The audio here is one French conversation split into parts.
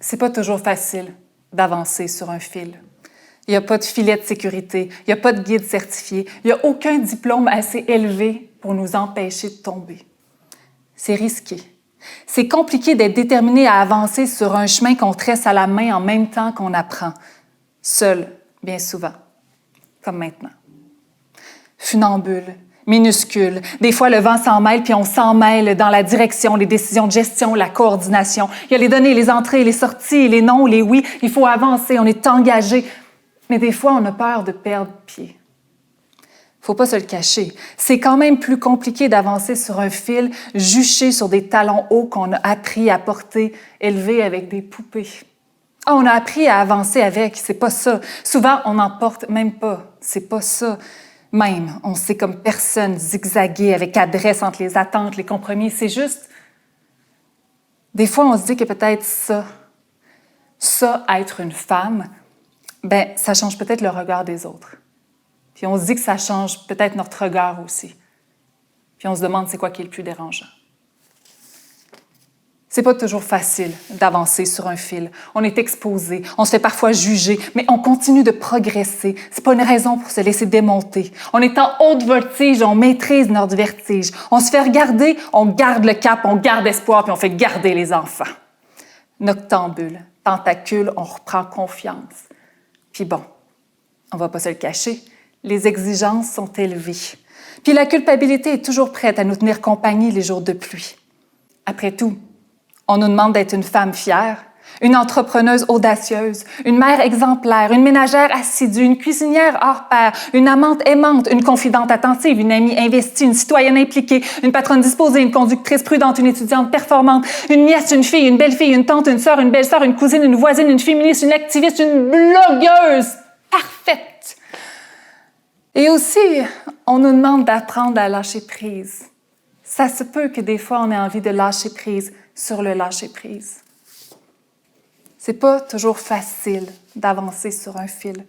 c'est pas toujours facile d'avancer sur un fil. Il n'y a pas de filet de sécurité, il n'y a pas de guide certifié, il n'y a aucun diplôme assez élevé pour nous empêcher de tomber. C'est risqué. C'est compliqué d'être déterminé à avancer sur un chemin qu'on tresse à la main en même temps qu'on apprend, seul, bien souvent, comme maintenant. Funambule, minuscule, des fois le vent s'en mêle puis on s'en mêle dans la direction, les décisions de gestion, la coordination. Il y a les données, les entrées, les sorties, les non, les oui. Il faut avancer, on est engagé. Mais des fois, on a peur de perdre pied. Faut pas se le cacher. C'est quand même plus compliqué d'avancer sur un fil juché sur des talons hauts qu'on a appris à porter, élevés avec des poupées. Ah, on a appris à avancer avec, c'est pas ça. Souvent, on n'en porte même pas, c'est pas ça. Même, on sait comme personne zigzaguer avec adresse entre les attentes, les compromis. C'est juste... Des fois, on se dit que peut-être ça, être une femme, ben ça change peut-être le regard des autres. Puis on se dit que ça change peut-être notre regard aussi. Puis on se demande c'est quoi qui est le plus dérangeant. C'est pas toujours facile d'avancer sur un fil. On est exposé, on se fait parfois juger, mais on continue de progresser. C'est pas une raison pour se laisser démonter. On est en haute voltige, on maîtrise notre vertige. On se fait regarder, on garde le cap, on garde espoir, puis on fait garder les enfants. Noctambule, tentacule, on reprend confiance. Puis bon, on va pas se le cacher, les exigences sont élevées. Puis la culpabilité est toujours prête à nous tenir compagnie les jours de pluie. Après tout, on nous demande d'être une femme fière, une entrepreneuse audacieuse, une mère exemplaire, une ménagère assidue, une cuisinière hors pair, une amante aimante, une confidente attentive, une amie investie, une citoyenne impliquée, une patronne disposée, une conductrice prudente, une étudiante performante, une nièce, une fille, une belle-fille, une tante, une sœur, une belle-sœur, une cousine, une voisine, une féministe, une activiste, une blogueuse parfaite. Et aussi, on nous demande d'apprendre à lâcher prise. Ça se peut que des fois, on ait envie de lâcher prise sur le lâcher-prise. C'est pas toujours facile d'avancer sur un fil.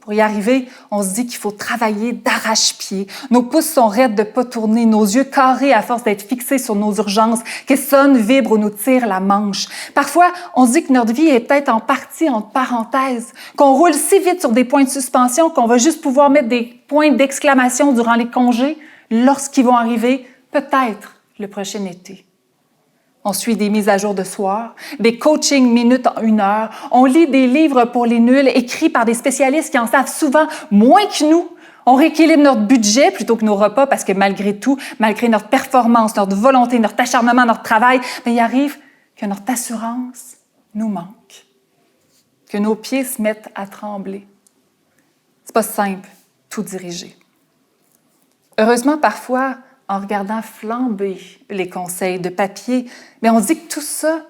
Pour y arriver, on se dit qu'il faut travailler d'arrache-pied. Nos pouces sont raides de pas tourner, nos yeux carrés à force d'être fixés sur nos urgences, que sonnent, vibrent ou nous tirent la manche. Parfois, on se dit que notre vie est peut-être en partie entre parenthèses, qu'on roule si vite sur des points de suspension qu'on va juste pouvoir mettre des points d'exclamation durant les congés lorsqu'ils vont arriver, peut-être, le prochain été. On suit des mises à jour de soir, des coachings minutes en 1 heure. On lit des livres pour les nuls écrits par des spécialistes qui en savent souvent moins que nous. On rééquilibre notre budget plutôt que nos repas parce que malgré tout, malgré notre performance, notre volonté, notre acharnement, notre travail, bien, il arrive que notre assurance nous manque, que nos pieds se mettent à trembler. C'est pas simple, tout diriger. Heureusement, parfois, en regardant flamber les conseils de papier, mais on dit que tout ça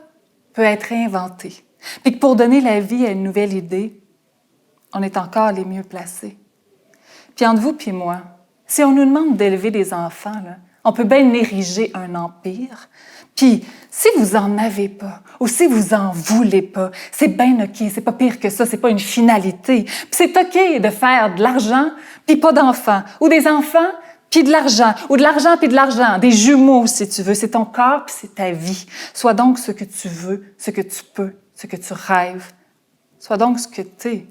peut être réinventé. Puis que pour donner la vie à une nouvelle idée, on est encore les mieux placés. Puis entre vous puis moi, si on nous demande d'élever des enfants, là, on peut bien ériger un empire. Puis si vous en avez pas, ou si vous en voulez pas, c'est bien OK, c'est pas pire que ça, c'est pas une finalité. Puis c'est OK de faire de l'argent, puis pas d'enfants, ou des enfants, puis de l'argent, ou de l'argent, puis de l'argent, des jumeaux, si tu veux. C'est ton corps, puis c'est ta vie. Sois donc ce que tu veux, ce que tu peux, ce que tu rêves. Sois donc ce que tu es.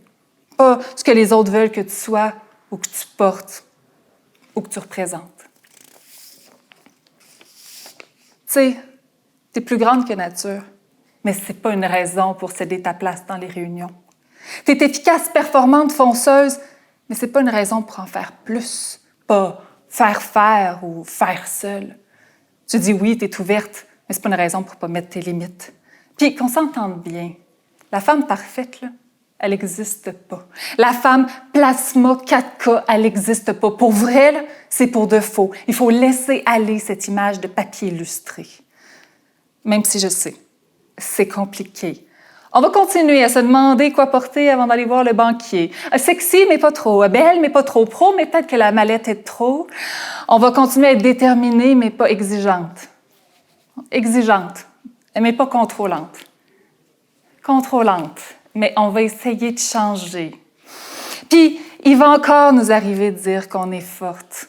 Pas ce que les autres veulent que tu sois, ou que tu portes, ou que tu représentes. Tu sais, t'es plus grande que nature, mais c'est pas une raison pour céder ta place dans les réunions. T'es efficace, performante, fonceuse, mais c'est pas une raison pour en faire plus, pas faire ou faire seul. Tu dis oui, tu es ouverte, mais c'est pas une raison pour pas mettre tes limites. Puis qu'on s'entende bien, la femme parfaite, là, elle n'existe pas. La femme plasma 4K, elle n'existe pas. Pour vrai, là, c'est pour de faux. Il faut laisser aller cette image de papier illustré. Même si je sais, c'est compliqué. On va continuer à se demander quoi porter avant d'aller voir le banquier. Sexy, mais pas trop. Belle, mais pas trop. Pro, mais peut-être que la mallette est trop. On va continuer à être déterminée, mais pas exigeante. Exigeante, mais pas contrôlante. Contrôlante, mais on va essayer de changer. Puis, il va encore nous arriver de dire qu'on est forte,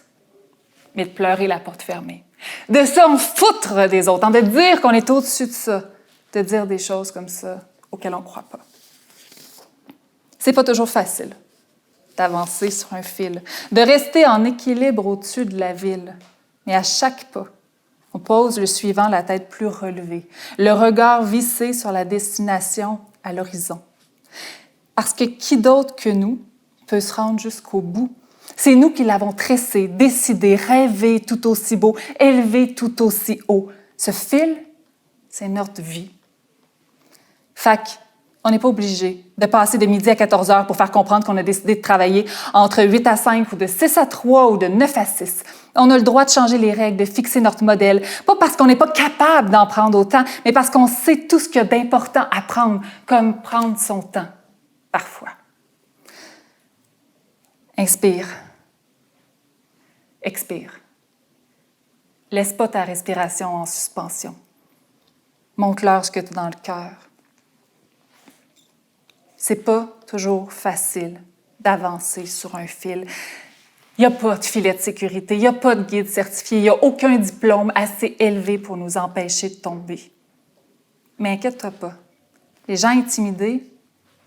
mais de pleurer la porte fermée. De s'en foutre des autres, de dire qu'on est au-dessus de ça, de dire des choses comme ça. auquel on ne croit pas. C'est pas toujours facile d'avancer sur un fil, de rester en équilibre au-dessus de la ville. Mais à chaque pas, on pose le suivant la tête plus relevée, le regard vissé sur la destination à l'horizon. Parce que qui d'autre que nous peut se rendre jusqu'au bout? C'est nous qui l'avons tressé, décidé, rêvé tout aussi beau, élevé tout aussi haut. Ce fil, c'est notre vie. Fac, on n'est pas obligé de passer de midi à 14 heures pour faire comprendre qu'on a décidé de travailler entre 8 à 5 ou de 6 à 3 ou de 9 à 6. On a le droit de changer les règles, de fixer notre modèle, pas parce qu'on n'est pas capable d'en prendre autant, mais parce qu'on sait tout ce qu'il y a d'important à prendre, comme prendre son temps, parfois. Inspire. Expire. Laisse pas ta respiration en suspension. Montre-leur ce que tu as dans le cœur. C'est pas toujours facile d'avancer sur un fil. Il n'y a pas de filet de sécurité, il n'y a pas de guide certifié, il n'y a aucun diplôme assez élevé pour nous empêcher de tomber. Mais inquiète-toi pas. Les gens intimidés,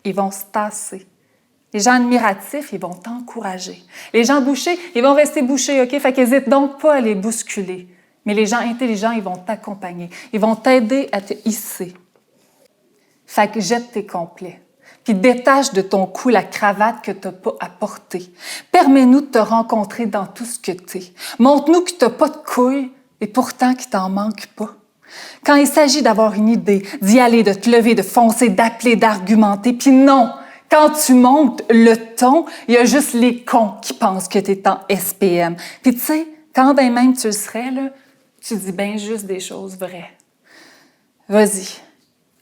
ils vont se tasser. Les gens admiratifs, ils vont t'encourager. Les gens bouchés, ils vont rester bouchés, OK? Fait qu'hésite donc pas à les bousculer. Mais les gens intelligents, ils vont t'accompagner. Ils vont t'aider à te hisser. Fait que jette tes complets. Puis détache de ton cou la cravate que tu n'as pas à porter. Permets-nous de te rencontrer dans tout ce que tu es. Montre-nous que tu n'as pas de couilles et pourtant qu'il t'en manque pas. Quand il s'agit d'avoir une idée, d'y aller, de te lever, de foncer, d'appeler, d'argumenter, puis non! Quand tu montes le ton, il y a juste les cons qui pensent que tu es en SPM. Puis tu sais, quand ben même tu le serais, là, tu dis bien juste des choses vraies. Vas-y,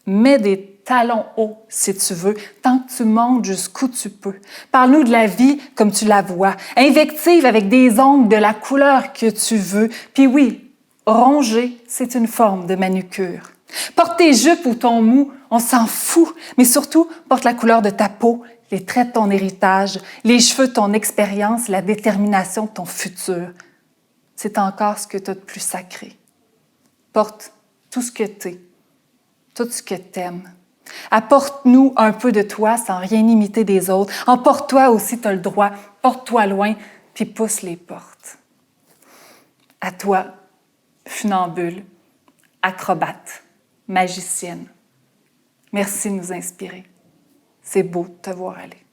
mets des talons hauts si tu veux, tant que tu montes jusqu'où tu peux. Parle-nous de la vie comme tu la vois. Invective avec des ongles de la couleur que tu veux. Puis oui, ronger, c'est une forme de manucure. Porte tes jupes ou ton mou, on s'en fout, mais surtout, porte la couleur de ta peau, les traits de ton héritage, les cheveux de ton expérience, la détermination de ton futur. C'est encore ce que tu as de plus sacré. Porte tout ce que tu es, tout ce que tu aimes. Apporte-nous un peu de toi sans rien imiter des autres. Emporte-toi aussi, tu as le droit. Porte-toi loin, puis pousse les portes. À toi, funambule, acrobate, magicienne. Merci de nous inspirer. C'est beau de te voir aller.